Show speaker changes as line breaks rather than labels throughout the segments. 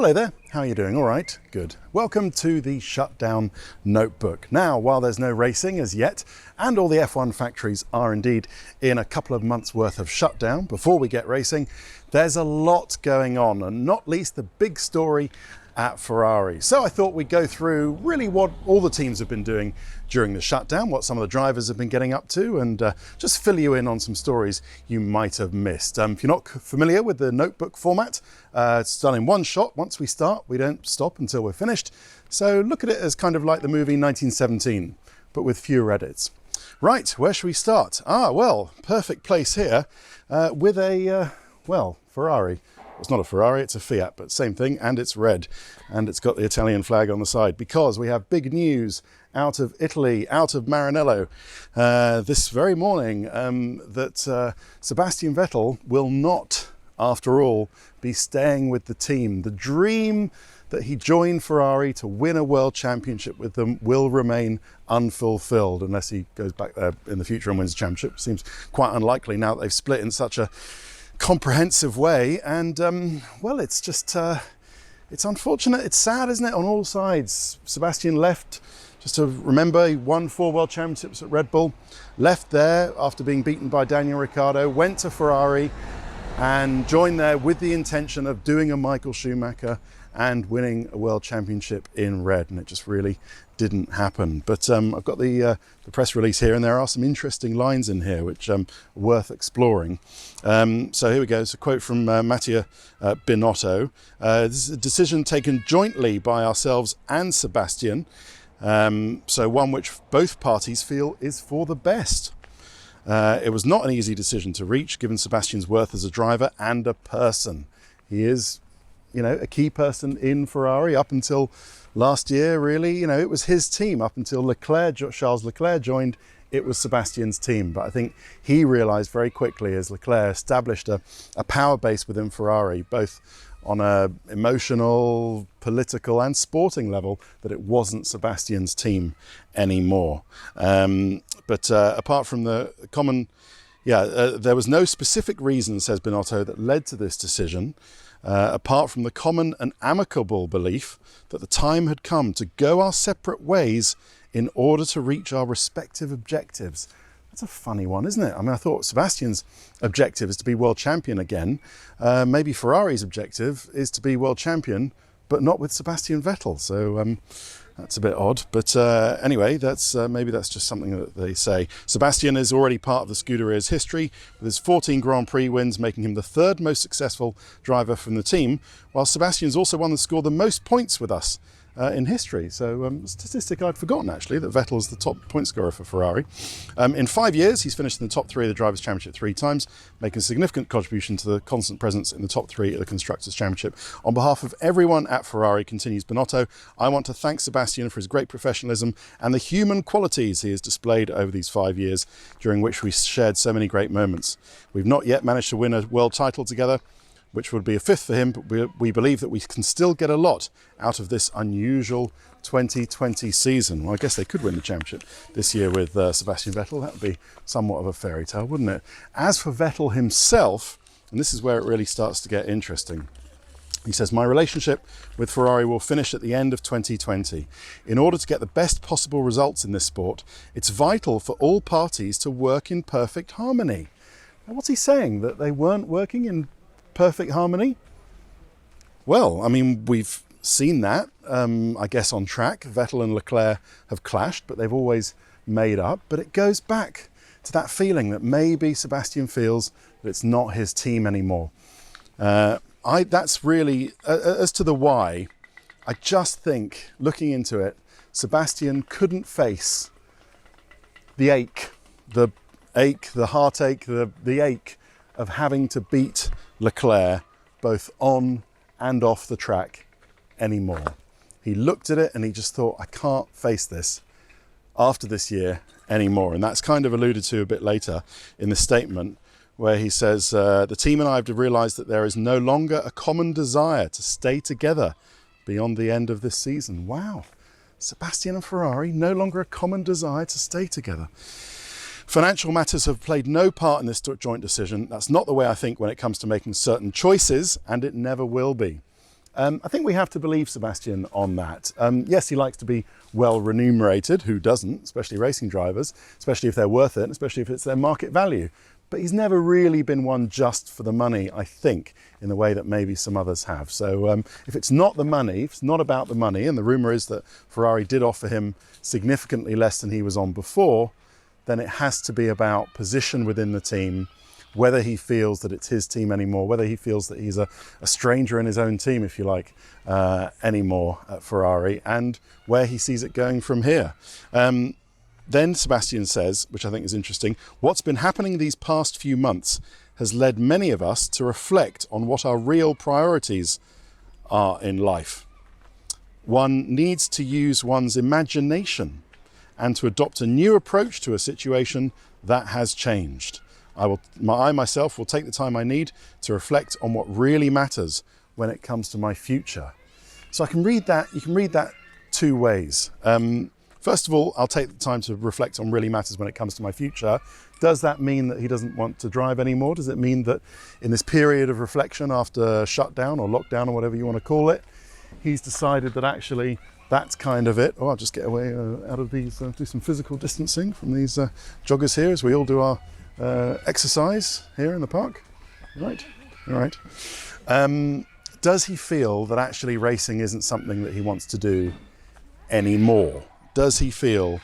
Hello there, how are you doing? All right, good. Welcome to the Shutdown Notebook. Now, while there's no racing as yet, and all the F1 factories are indeed in a couple of months worth of shutdown before we get racing, there's a lot going on, and not least the big story at Ferrari. So I thought we'd go through really what all the teams have been doing during the shutdown, what some of the drivers have been getting up to, and just fill you in on some stories you might have missed. If you're not familiar with the notebook format, it's done in one shot. Once we start, we don't stop until we're finished. So look at it as kind of like the movie 1917, but with fewer edits. Right, where should we start? Well, perfect place here with a, Ferrari. It's not a Ferrari, it's a Fiat, but same thing, and it's red, and it's got the Italian flag on the side, because we have big news out of Italy, out of Maranello, this very morning, that Sebastian Vettel will not, after all, be staying with the team. The dream that he joined Ferrari to win a world championship with them will remain unfulfilled unless he goes back there in the future and wins the championship. Seems quite unlikely now that they've split in such a comprehensive way, and well, it's just it's unfortunate, it's sad, isn't it, on all sides. Sebastian left, just to remember, he won 4 world championships at Red Bull, left there after being beaten by Daniel Ricciardo, went to Ferrari and joined there with the intention of doing a Michael Schumacher and winning a world championship in red, and it just really didn't happen. But I've got the press release here, and there are some interesting lines in here which are worth exploring. So here we go. It's a quote from Mattia Binotto. This is a decision taken jointly by ourselves and Sebastian, so one which both parties feel is for the best. It was not an easy decision to reach, given Sebastian's worth as a driver and a person. He is, a key person in Ferrari up until last year, really. It was his team up until Charles Leclerc joined. It was Sebastian's team. But I think he realized very quickly, as Leclerc established a power base within Ferrari, both on a emotional, political and sporting level, that it wasn't Sebastian's team anymore. But apart from the common, there was no specific reason, says Binotto, that led to this decision, apart from the common and amicable belief that the time had come to go our separate ways in order to reach our respective objectives. That's a funny one, isn't it? I mean, I thought Sebastian's objective is to be world champion again. Maybe Ferrari's objective is to be world champion, but not with Sebastian Vettel. So that's a bit odd. But anyway, maybe that's just something that they say. Sebastian is already part of the Scuderia's history, with his 14 Grand Prix wins, making him the 3rd most successful driver from the team, while Sebastian's also one that scored the most points with us in history. So a statistic I'd forgotten, actually, that Vettel is the top point scorer for Ferrari. In 5 years, he's finished in the top 3 of the Drivers' Championship 3 times, making a significant contribution to the constant presence in the top 3 of the Constructors' Championship. On behalf of everyone at Ferrari, continues Binotto, I want to thank Sebastian for his great professionalism and the human qualities he has displayed over these 5 years, during which we shared so many great moments. We've not yet managed to win a world title together, which would be a 5th for him, but we believe that we can still get a lot out of this unusual 2020 season. Well, I guess they could win the championship this year with Sebastian Vettel. That would be somewhat of a fairy tale, wouldn't it? As for Vettel himself, and this is where it really starts to get interesting, he says, my relationship with Ferrari will finish at the end of 2020. In order to get the best possible results in this sport, it's vital for all parties to work in perfect harmony. Now, what's he saying? That they weren't working in perfect harmony? Well, I mean, we've seen that, I guess, on track. Vettel and Leclerc have clashed, but they've always made up. But it goes back to that feeling that maybe Sebastian feels that it's not his team anymore. That's really, as to the why, I just think, looking into it, Sebastian couldn't face the ache, the heartache, the ache of having to beat Leclerc both on and off the track anymore. He looked at it and he just thought, I can't face this after this year anymore. And that's kind of alluded to a bit later in the statement, where he says, the team and I have realised that there is no longer a common desire to stay together beyond the end of this season. Wow. Sebastian and Ferrari, no longer a common desire to stay together. Financial matters have played no part in this joint decision. That's not the way I think when it comes to making certain choices, and it never will be. I think we have to believe Sebastian on that. Yes, he likes to be well remunerated. Who doesn't? Especially racing drivers, especially if they're worth it, and especially if it's their market value. But he's never really been one just for the money, I think, in the way that maybe some others have. So if it's not the money, if it's not about the money, and the rumour is that Ferrari did offer him significantly less than he was on before, then it has to be about position within the team, whether he feels that it's his team anymore, whether he feels that he's a stranger in his own team, if you like, anymore at Ferrari, and where he sees it going from here. Then Sebastian says, which I think is interesting, what's been happening these past few months has led many of us to reflect on what our real priorities are in life. One needs to use one's imagination and to adopt a new approach to a situation that has changed. I myself will take the time I need to reflect on what really matters when it comes to my future. So I can read that, you can read that two ways. First of all, I'll take the time to reflect on really matters when it comes to my future. Does that mean that he doesn't want to drive anymore? Does it mean that in this period of reflection after shutdown or lockdown or whatever you want to call it, he's decided that actually that's kind of it? Oh, I'll just get away out of these, do some physical distancing from these joggers here as we all do our exercise here in the park. Right, all right. Does he feel that actually racing isn't something that he wants to do anymore? Does he feel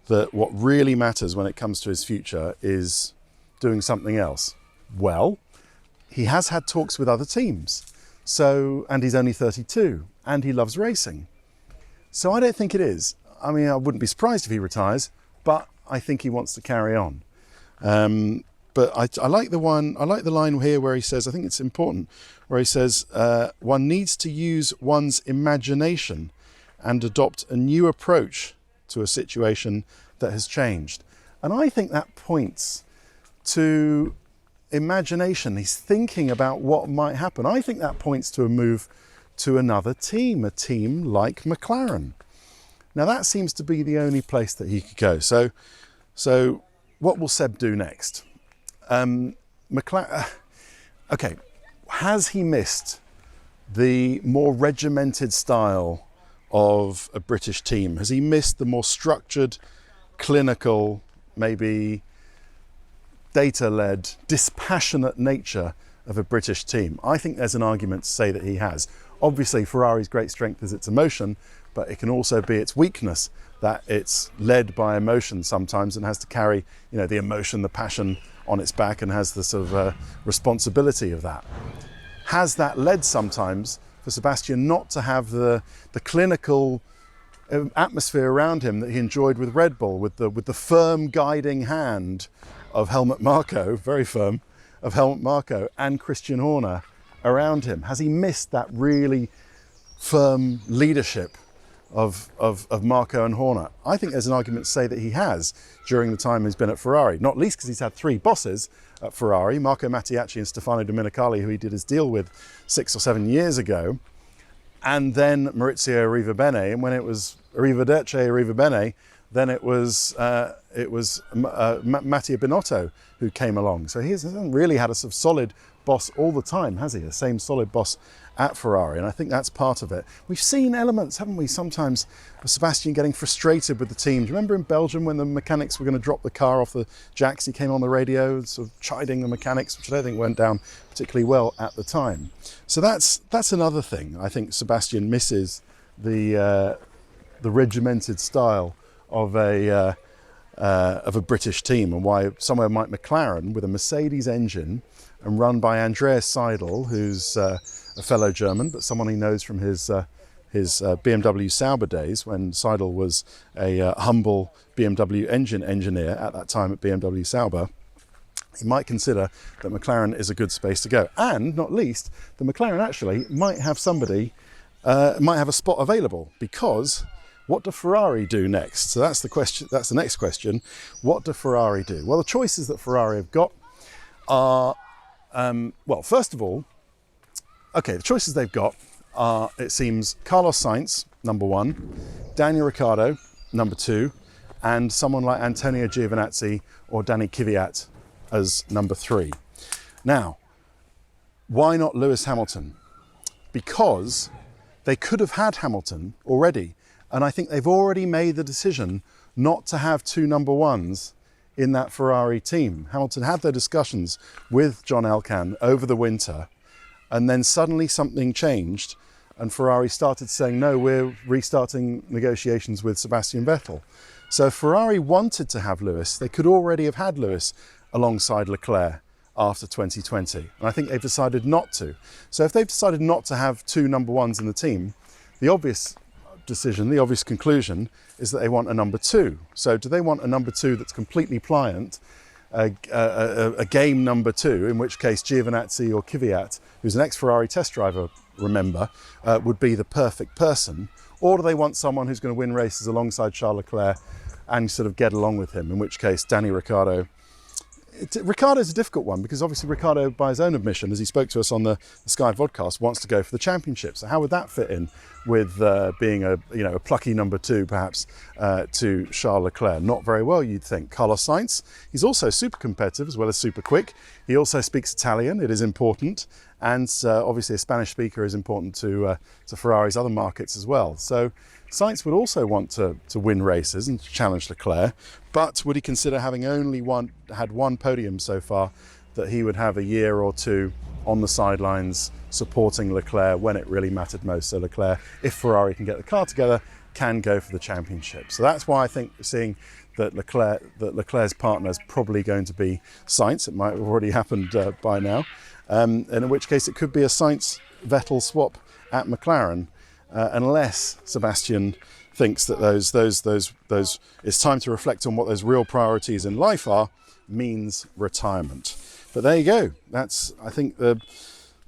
that what really matters when it comes to his future is doing something else? Well, he has had talks with other teams. So, and he's only 32 and he loves racing. So I don't think it is. I mean, I wouldn't be surprised if he retires, but I think he wants to carry on. But I like the line here where he says, I think it's important, where he says, one needs to use one's imagination and adopt a new approach to a situation that has changed. And I think that points to imagination. He's thinking about what might happen. I think that points to a move to another team, a team like McLaren. Now that seems to be the only place that he could go. So what will Seb do next? McLaren, okay, has he missed the more regimented style of a British team? Has he missed the more structured, clinical, maybe data-led, dispassionate nature of a British team? I think there's an argument to say that he has. Obviously, Ferrari's great strength is its emotion, but it can also be its weakness, that it's led by emotion sometimes and has to carry, you know, the emotion, the passion on its back, and has the sort of responsibility of that. Has that led sometimes for Sebastian not to have the clinical atmosphere around him that he enjoyed with Red Bull, with the firm guiding hand of Helmut Marko, very firm, of Helmut Marko and Christian Horner around him? Has he missed that really firm leadership of Marko and Horner? I think there's an argument to say that he has during the time he's been at Ferrari, not least because he's had three bosses at Ferrari, Marco Mattiacci and Stefano Domenicali, who he did his deal with 6 or 7 years ago, and then Maurizio Arrivabene. And when it was Arrivederci, Arrivabene, then it was Mattia Binotto who came along. So he hasn't really had a sort of solid boss all the time, has he? The same solid boss at Ferrari, and I think that's part of it. We've seen elements, haven't we, sometimes of Sebastian getting frustrated with the team. Do you remember in Belgium when the mechanics were going to drop the car off the jacks? He came on the radio sort of chiding the mechanics, which I don't think went down particularly well at the time. So that's another thing. I think Sebastian misses the regimented style of a British team, and why somewhere like McLaren with a Mercedes engine and run by Andreas Seidel, who's a fellow German, but someone he knows from his BMW Sauber days, when Seidel was a humble BMW engine engineer at that time at BMW Sauber. He might consider that McLaren is a good space to go, and not least, the McLaren actually might have somebody, might have a spot available, because what do Ferrari do next? So that's the question. That's the next question. What do Ferrari do? Well, the choices that Ferrari have got are, well, first of all, okay, the choices they've got are, it seems, Carlos Sainz, number 1, Daniel Ricciardo, number 2, and someone like Antonio Giovinazzi or Danny Kvyat as number 3. Now, why not Lewis Hamilton? because they could have had Hamilton already. And I think they've already made the decision not to have two number ones in that Ferrari team. Hamilton had their discussions with John Elkann over the winter, and then suddenly something changed and Ferrari started saying, no, we're restarting negotiations with Sebastian Vettel. So if Ferrari wanted to have Lewis, they could already have had Lewis alongside Leclerc after 2020. And I think they've decided not to. So if they've decided not to have two number ones in the team, the obvious decision, the obvious conclusion is that they want a number two. So do they want a number two that's completely pliant, a game number two, in which case Giovinazzi or Kvyat, who's an ex-Ferrari test driver, remember, would be the perfect person? Or do they want someone who's going to win races alongside Charles Leclerc and sort of get along with him, in which case Danny Ricciardo. Ricciardo's a difficult one because obviously Ricciardo, by his own admission, as he spoke to us on the Sky Vodcast, wants to go for the championship. So how would that fit in with being a plucky number two, perhaps, to Charles Leclerc? Not very well, you'd think. Carlos Sainz, he's also super competitive as well as super quick. He also speaks Italian. It is important, and obviously a Spanish speaker is important to Ferrari's other markets as well. So Sainz would also want to win races and to challenge Leclerc, but would he consider having only had one podium so far, that he would have a year or two on the sidelines supporting Leclerc when it really mattered most? So Leclerc, if Ferrari can get the car together, can go for the championship. So that's why I think seeing that Leclerc's partner is probably going to be Sainz. It might have already happened by now, and in which case it could be a Sainz-Vettel swap at McLaren. Unless Sebastian thinks that those it's time to reflect on what those real priorities in life are, means retirement. But there you go. That's, I think, the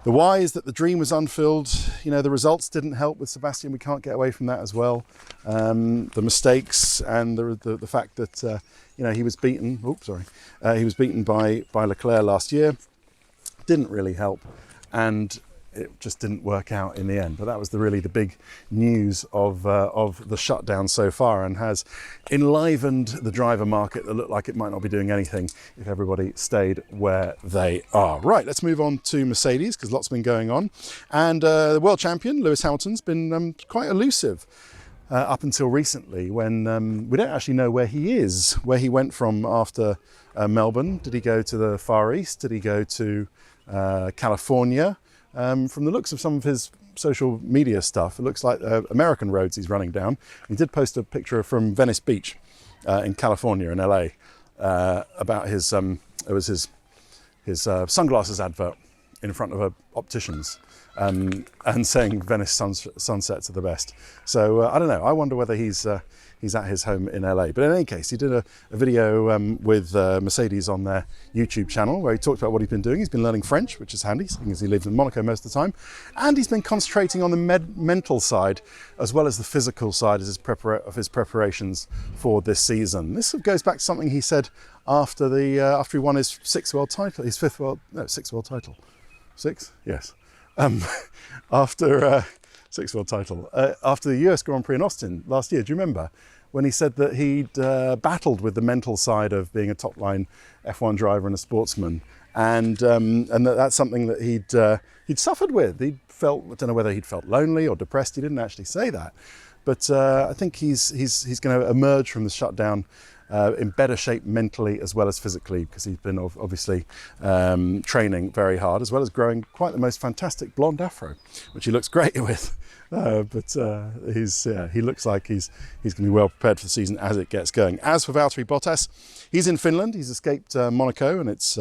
why is that the dream was unfilled. You know, the results didn't help with Sebastian. We can't get away from that as well. The mistakes and the fact that he was beaten. He was beaten by Leclerc last year. Didn't really help, and it just didn't work out in the end. But that was really the big news of the shutdown so far, and has enlivened the driver market that looked like it might not be doing anything if everybody stayed where they are. Right, let's move on to Mercedes, because lots been going on. And the world champion, Lewis Hamilton's been quite elusive up until recently, when we don't actually know where he is, where he went from after Melbourne. Did he go to the Far East? Did he go to California? From the looks of some of his social media stuff, it looks like American roads he's running down. He did post a picture from Venice Beach in California, in LA, about his sunglasses advert in front of a optician's, and saying Venice sunsets are the best. So I don't know. I wonder whether he's at his home in LA. But in any case, he did a video with Mercedes on their YouTube channel, where he talked about what he's been doing. He's been learning French, which is handy, because he lives in Monaco most of the time. And he's been concentrating on the mental side, as well as the physical side of his preparations for this season. This goes back to something he said after he won his sixth world title. Six? Yes. After sixth world title, after the US Grand Prix in Austin last year. Do you remember when he said that he'd battled with the mental side of being a top-line F1 driver and a sportsman, and that's something that he'd suffered with. I don't know whether he'd felt lonely or depressed. He didn't actually say that, but I think he's going to emerge from the shutdown in better shape mentally as well as physically, because he's been obviously training very hard, as well as growing quite the most fantastic blonde afro, which he looks great with. But he looks like he's going to be well prepared for the season as it gets going. As for Valtteri Bottas, he's in Finland. He's escaped Monaco and its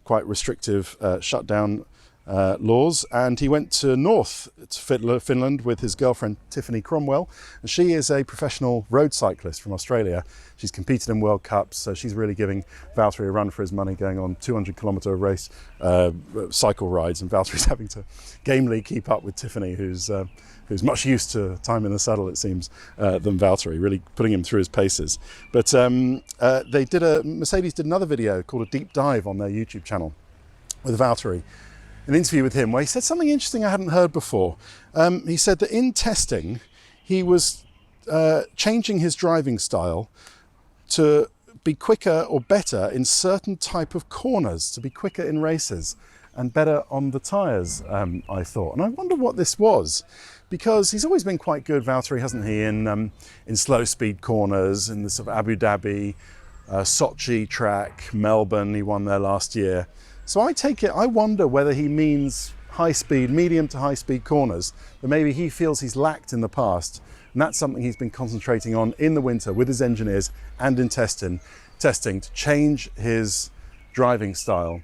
quite restrictive shutdown laws, and he went north to Finland with his girlfriend Tiffany Cromwell, and she is a professional road cyclist from Australia. She's competed in World Cups, so she's really giving Valtteri a run for his money, going on 200-kilometre race cycle rides, and Valtteri's having to gamely keep up with Tiffany, who's much used to time in the saddle, it seems, than Valtteri, really putting him through his paces. But Mercedes did another video called A Deep Dive on their YouTube channel with Valtteri, an interview with him, where he said something interesting I hadn't heard before. He said that in testing, he was changing his driving style to be quicker or better in certain type of corners, to be quicker in races. and better on the tyres, I thought. And I wonder what this was, because he's always been quite good, Valtteri, hasn't he, in slow speed corners, in the sort of Abu Dhabi, Sochi track, Melbourne, he won there last year. So I wonder whether he means high speed, medium to high speed corners that maybe he feels he's lacked in the past. And that's something he's been concentrating on in the winter with his engineers and in testing to change his driving style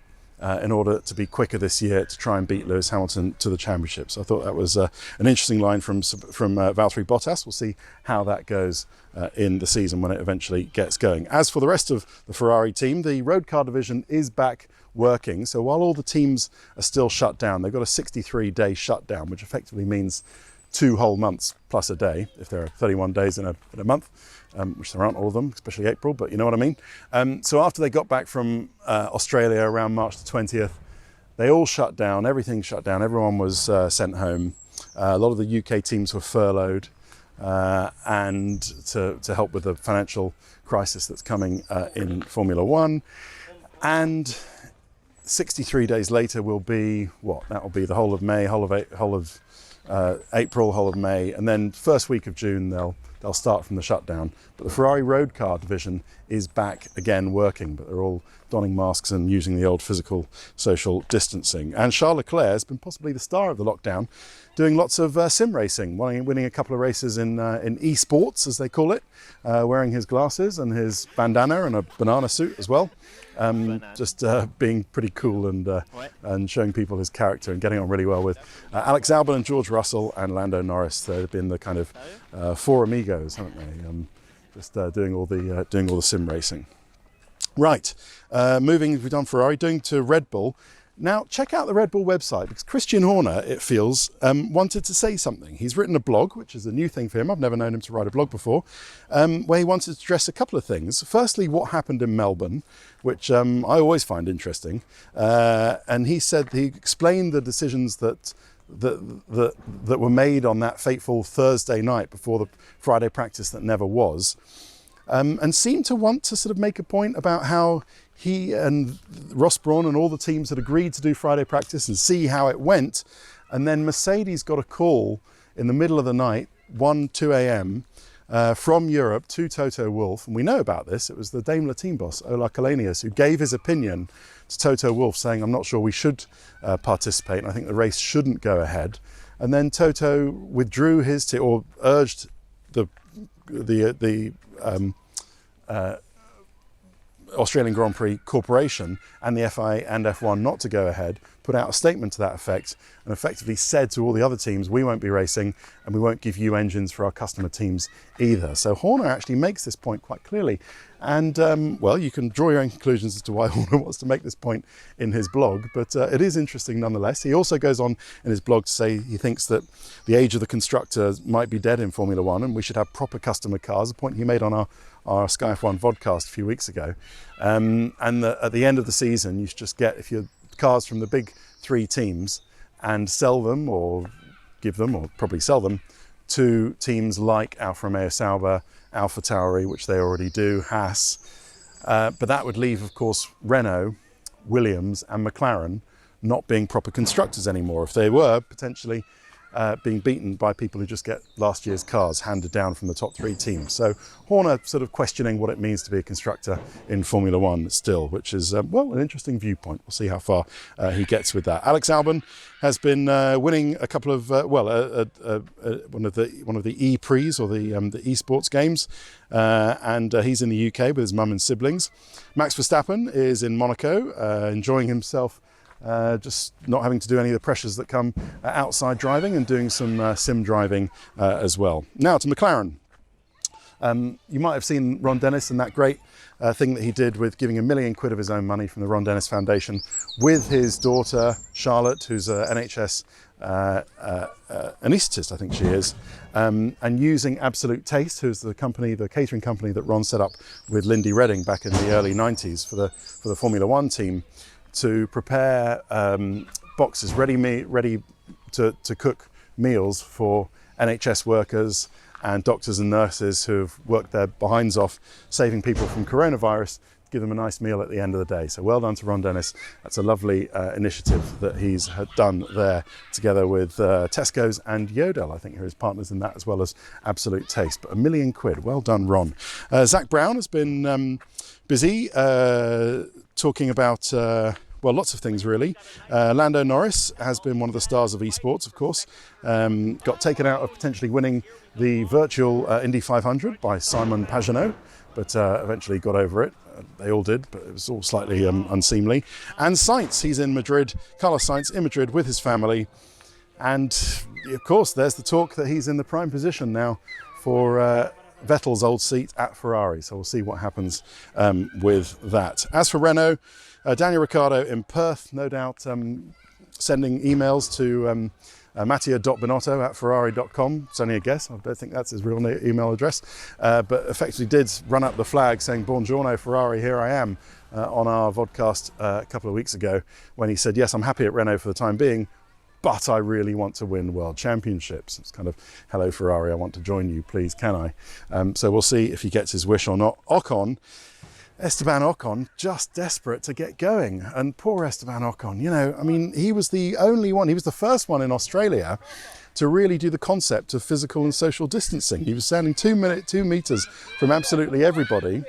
in order to be quicker this year to try and beat Lewis Hamilton to the championship. So I thought that was an interesting line from Valtteri Bottas. We'll see how that goes in the season when it eventually gets going. As for the rest of the Ferrari team, the road car division is back working. So while all the teams are still shut down, they've got a 63-day shutdown, which effectively means 2 whole months plus a day, if there are 31 days in a month, which there aren't all of them, especially April, but you know what I mean. So after they got back from Australia around March the 20th, they all shut down, everything shut down, everyone was sent home. A lot of the UK teams were furloughed and to help with the financial crisis that's coming in Formula One. And 63 days later will be what? That will be the whole of May, whole of April, whole of May, and then first week of June they'll start from the shutdown. But the Ferrari road car division is back again working, but they're all donning masks and using the old physical social distancing. And Charles Leclerc has been possibly the star of the lockdown, doing lots of sim racing, winning a couple of races in esports, as they call it, wearing his glasses and his bandana and a banana suit as well. Just being pretty cool and showing people his character and getting on really well with Alex Albon and George Russell and Lando Norris. They've been the kind of four amigos, haven't they? Just doing all the sim racing. Right, we've done Ferrari, doing to Red Bull. Now, check out the Red Bull website, because Christian Horner, it feels, wanted to say something. He's written a blog, which is a new thing for him. I've never known him to write a blog before, where he wanted to address a couple of things. Firstly, what happened in Melbourne, which I always find interesting. And he explained the decisions that were made on that fateful Thursday night before the Friday practice that never was, and seemed to want to sort of make a point about how he and Ross Brawn and all the teams had agreed to do Friday practice and see how it went. And then Mercedes got a call in the middle of the night, 2 a.m. From Europe to Toto Wolff. And we know about this. It was the Daimler team boss, Ola Källenius, who gave his opinion to Toto Wolff, saying, I'm not sure we should participate, and I think the race shouldn't go ahead. And then Toto withdrew or urged the Australian Grand Prix Corporation and the FIA and F1 not to go ahead, put out a statement to that effect, and effectively said to all the other teams, we won't be racing and we won't give you engines for our customer teams either. So Horner actually makes this point quite clearly. And well, you can draw your own conclusions as to why Horner wants to make this point in his blog, but it is interesting nonetheless. He also goes on in his blog to say he thinks that the age of the constructor might be dead in Formula One and we should have proper customer cars, a point he made on our Sky F1 vodcast a few weeks ago. And at the end of the season, you should just get, if you're cars from the big 3 teams, and sell them or give them, or probably sell them, to teams like Alfa Romeo Sauber, AlphaTauri, which they already do, Haas. But that would leave, of course, Renault, Williams and McLaren not being proper constructors anymore, if they were potentially being beaten by people who just get last year's cars handed down from the top 3 teams. So Horner sort of questioning what it means to be a constructor in Formula One still, which is, well, an interesting viewpoint. We'll see how far he gets with that. Alex Albon has been winning a couple of, one of the E-Prix or the esports games, and he's in the UK with his mum and siblings. Max Verstappen is in Monaco, enjoying himself, just not having to do any of the pressures that come outside driving, and doing some sim driving as well. Now to McLaren. You might have seen Ron Dennis and that great thing that he did with giving £1 million of his own money from the Ron Dennis Foundation with his daughter Charlotte, who's an NHS anaesthetist, I think she is, and using Absolute Taste, who's the catering company that Ron set up with Lindy Redding back in the early 90s for the Formula One team, to prepare boxes ready to cook meals for NHS workers and doctors and nurses who've worked their behinds off saving people from coronavirus, give them a nice meal at the end of the day. So well done to Ron Dennis. That's a lovely initiative that he's done there, together with Tesco's and Yodel, I think, are his partners in that, as well as Absolute Taste. But £1 million. Well done, Ron. Zach Brown has been busy talking about well, lots of things really. Lando Norris has been one of the stars of esports, of course. Got taken out of potentially winning the virtual Indy 500 by Simon Pagenaud, but eventually got over it. They all did, but it was all slightly unseemly. And Sainz, he's in Madrid. Carlos Sainz in Madrid with his family. And of course, there's the talk that he's in the prime position now for Vettel's old seat at Ferrari. So we'll see what happens with that. As for Renault, Daniel Ricciardo in Perth, no doubt sending emails to Mattia.Binotto at Ferrari.com. It's only a guess. I don't think that's his real email address. But effectively did run up the flag saying, "Buongiorno Ferrari, here I am," on our vodcast a couple of weeks ago, when he said, "Yes, I'm happy at Renault for the time being, but I really want to win world championships." It's kind of, "Hello Ferrari, I want to join you, please, can I?" So we'll see if he gets his wish or not. Esteban Ocon, just desperate to get going. And poor Esteban Ocon, you know, I mean, he was the only one, he was the first one in Australia to really do the concept of physical and social distancing. He was standing 2 meters from absolutely everybody.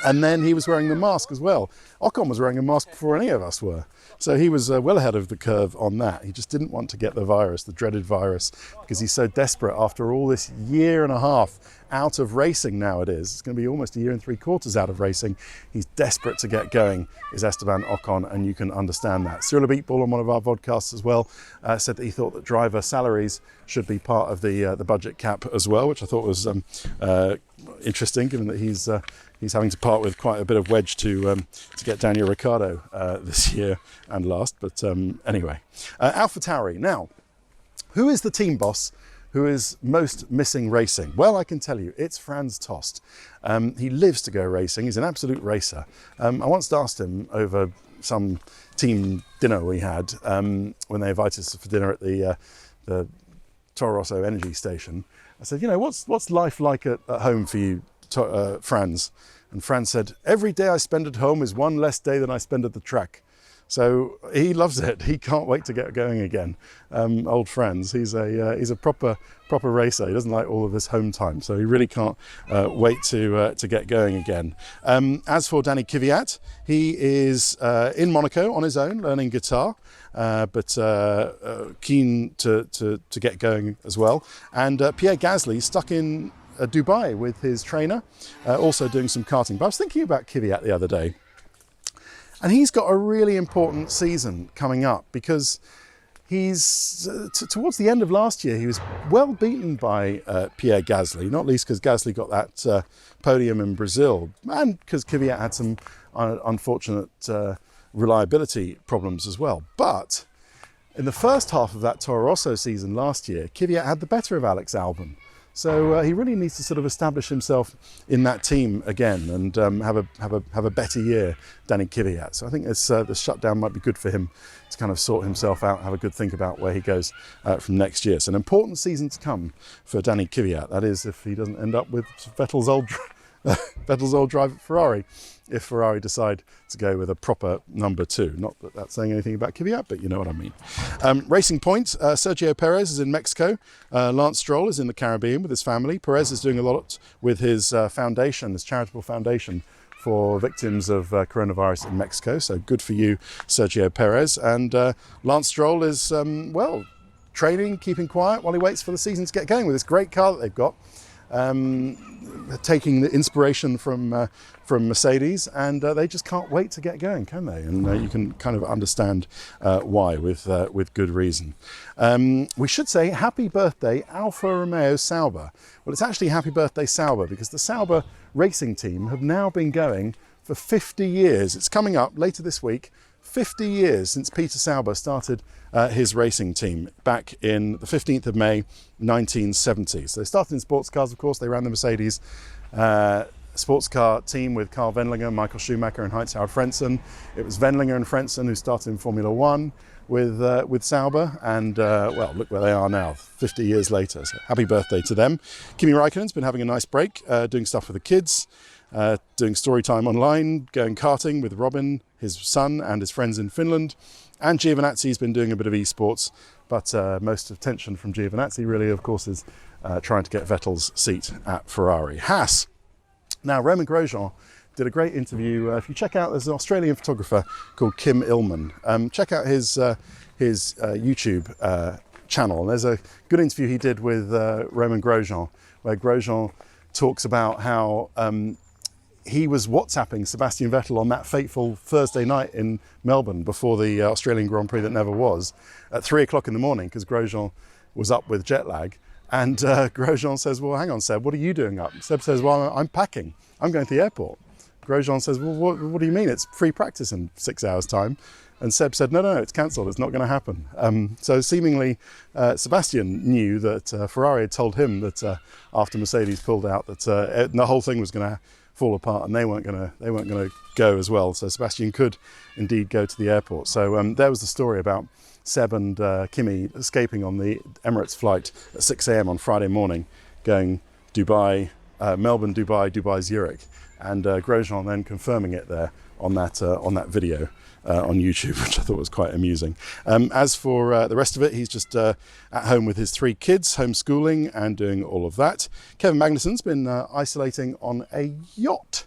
And then he was wearing the mask as well. Ocon was wearing a mask before any of us were. So he was well ahead of the curve on that. He just didn't want to get the virus, the dreaded virus, because he's so desperate after all this year and a half out of racing now it is. It's going to be almost 1 3/4 years out of racing. He's desperate to get going, is Esteban Ocon, and you can understand that. Cyril Abitbol on one of our podcasts as well said that he thought that driver salaries should be part of the budget cap as well, which I thought was interesting, given that he's having to part with quite a bit of wedge to get Daniel Ricciardo this year and last. But anyway, AlphaTauri. Now, who is the team boss who is most missing racing? Well, I can tell you, it's Franz Tost. He lives to go racing. He's an absolute racer. I once asked him over some team dinner we had when they invited us for dinner at the Toro Rosso energy station. I said, you know, what's life like at home for you, Franz? And Franz said, "Every day I spend at home is one less day than I spend at the track." So he loves it. He can't wait to get going again. Old Franz, he's a proper racer. He doesn't like all of this home time, so he really can't wait to get going again. As for Danny Kvyat, he is in Monaco on his own, learning guitar, but keen to get going as well. And Pierre Gasly stuck in Dubai with his trainer, also doing some karting. But I was thinking about Kvyat the other day, and he's got a really important season coming up, because he's towards the end of last year, he was well beaten by Pierre Gasly, not least because Gasly got that podium in Brazil, and because Kvyat had some unfortunate reliability problems as well. But in the first half of that Toro Rosso season last year, Kvyat had the better of Alex Albon. So he really needs to sort of establish himself in that team again and have a better year, Danny Kvyat. So I think the shutdown might be good for him to kind of sort himself out, have a good think about where he goes from next year. So an important season to come for Danny Kvyat. That is, if he doesn't end up with Vettel's old drive at Ferrari, if Ferrari decide to go with a proper number 2. Not that that's saying anything about Kvyat, but you know what I mean. Racing Point, Sergio Perez is in Mexico. Lance Stroll is in the Caribbean with his family. Perez is doing a lot with his foundation, his charitable foundation for victims of coronavirus in Mexico. So good for you, Sergio Perez. And Lance Stroll is, training, keeping quiet while he waits for the season to get going with this great car that they've got. Taking the inspiration from Mercedes, and they just can't wait to get going, can they? And you can kind of understand why with good reason. We should say happy birthday Alfa Romeo Sauber. Well, it's actually happy birthday Sauber, because the Sauber racing team have now been going for 50 years. It's coming up later this week. 50 years since Peter Sauber started his racing team back in the 15th of May 1970. So they started in sports cars, of course. They ran the Mercedes sports car team with Carl Wendlinger, Michael Schumacher and Heinz-Harald Frentzen. It was Wendlinger and Frentzen who started in Formula One with Sauber, and well, look where they are now 50 years later. So happy birthday to them. Kimi Räikkönen's been having a nice break, doing stuff with the kids. doing story time online, going karting with Robin, his son, and his friends in Finland. And Giovinazzi's been doing a bit of esports, but most attention from Giovinazzi really, of course, is trying to get Vettel's seat at Ferrari. Haas. Now, Romain Grosjean did a great interview. If you check out, there's an Australian photographer called Kim Illman. Check out his YouTube channel. And there's a good interview he did with Romain Grosjean, where Grosjean talks about how he was WhatsApping Sebastian Vettel on that fateful Thursday night in Melbourne before the Australian Grand Prix that never was at 3 o'clock in the morning, because Grosjean was up with jet lag. And Grosjean says, well, hang on, Seb, what are you doing up? Seb says, well, I'm packing. I'm going to the airport. Grosjean says, well, what do you mean? It's free practice in 6 hours' time. And Seb said, no, it's cancelled. It's not going to happen. So seemingly Sebastian knew that Ferrari had told him that after Mercedes pulled out that the whole thing was going to fall apart, and they weren't going to go as well. So Sebastian could indeed go to the airport. So there was the story about Seb and Kimi escaping on the Emirates flight at 6 a.m. on Friday morning, going Dubai, Melbourne, Dubai, Zurich, and Grosjean then confirming it there on that video on YouTube, which I thought was quite amusing. As for the rest of it, he's just at home with his 3 kids, homeschooling and doing all of that. Kevin Magnussen's been isolating on a yacht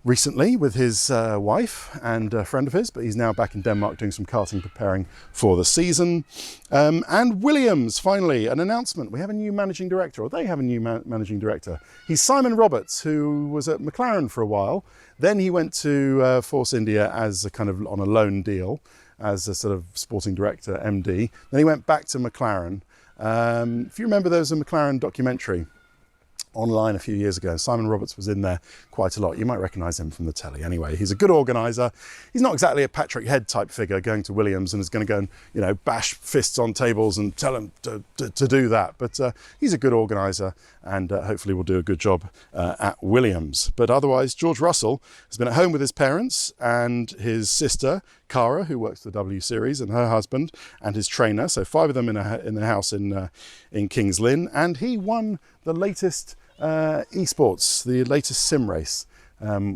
recently with his wife and a friend of his, but he's now back in Denmark doing some karting, preparing for the season. And Williams, finally, an announcement. We have a new managing director, or they have a new managing director. He's Simon Roberts, who was at McLaren for a while. Then he went to Force India as a kind of on a loan deal, as a sort of sporting director, MD. Then he went back to McLaren. If you remember, there was a McLaren documentary online a few years ago. Simon Roberts was in there quite a lot. You might recognise him from the telly anyway. He's a good organiser. He's not exactly a Patrick Head type figure going to Williams and is going to go and bash fists on tables and tell him to do that. But he's a good organiser, and hopefully will do a good job at Williams. But otherwise, George Russell has been at home with his parents and his sister Cara, who works for the W Series, and her husband and his trainer. So 5 of them in the house in Kings Lynn, and he won the latest esports, the latest sim race,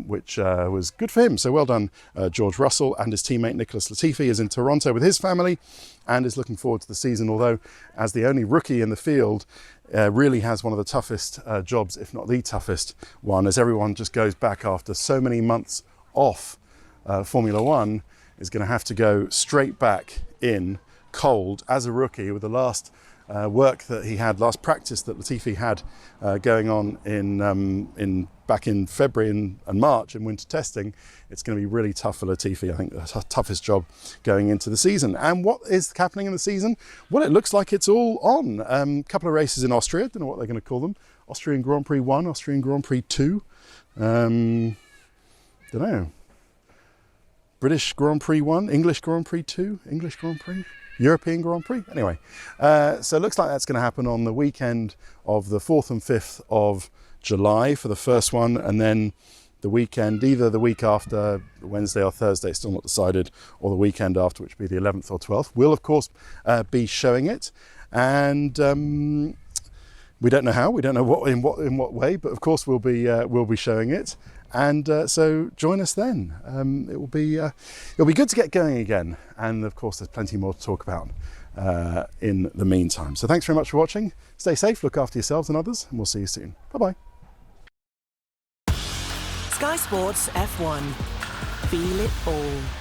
which was good for him. So well done, George Russell. And his teammate Nicholas Latifi is in Toronto with his family and is looking forward to the season, although as the only rookie in the field, really has one of the toughest jobs, if not the toughest one, as everyone just goes back after so many months off. Formula One is going to have to go straight back in cold as a rookie with the last work that he had, last practice that Latifi had going on back in February and March in winter testing. It's going to be really tough for Latifi. I think the toughest job going into the season. And what is happening in the season? Well, it looks like it's all on. A couple of races in Austria. Don't know what they're going to call them. Austrian Grand Prix 1, Austrian Grand Prix 2. Don't know. British Grand Prix 1, English Grand Prix 2, English Grand Prix, European Grand Prix. Anyway, so it looks like that's going to happen on the weekend of the 4th and 5th of July for the first one, and then the weekend, either the week after, Wednesday or Thursday, still not decided, or the weekend after, which would be the 11th or 12th. We'll, of course, be showing it, and we don't know how, we don't know in what way, but of course we'll be showing it. And so join us then. It'll be good to get going again, and of course there's plenty more to talk about in the meantime. So thanks very much for watching. Stay safe, look after yourselves and others, and we'll see you soon. Bye bye.
Sky Sports F1. Feel it all.